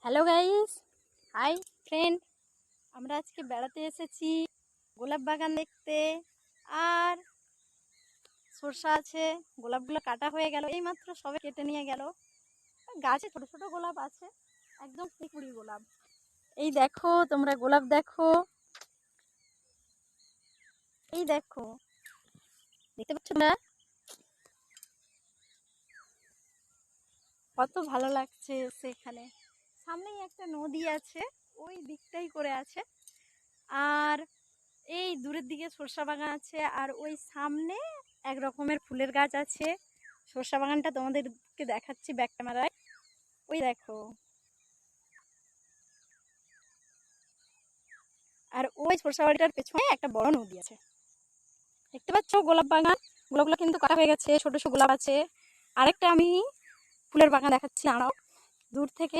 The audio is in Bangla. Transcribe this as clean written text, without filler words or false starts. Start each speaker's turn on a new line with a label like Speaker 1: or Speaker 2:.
Speaker 1: Hello guys, hi friend. আমরা আজকে বেড়াতে এসেছি গোলাপ বাগান দেখতে। আর সরষা আছে, গোলাপগুলো কাটা হয়ে গেল, এইমাত্র সবে কেটে নিয়ে গেল। গাছে ছোট ছোট গোলাপ আছে, একদম কুড়ি গোলাপ। এই দেখো, তোমরা গোলাপ দেখো, এই দেখো, দেখতে পাচ্ছ না? কত ভালো লাগছে সেখানে। সামনেই একটা নদী আছে, ওই দিকটাই করে আছে। আর এই দূরের দিকে সরষা বাগান আছে, আর ওই সামনে এক রকমের ফুলের গাছ আছে। সরষা বাগানটা তোমাদেরকে দেখাচ্ছি ব্যাক ক্যামেরায়। ওই দেখো, আর ওই সরষা বাড়িটার পেছনে একটা বড় নদী আছে। দেখতে পাচ্ছ গোলাপ বাগান, গোলাপগুলো কিন্তু কাটা হয়ে গেছে, ছোট ছোট গোলাপ আছে। আরেকটা আমি ফুলের বাগান দেখাচ্ছি, দাঁড়াও। দূর থেকে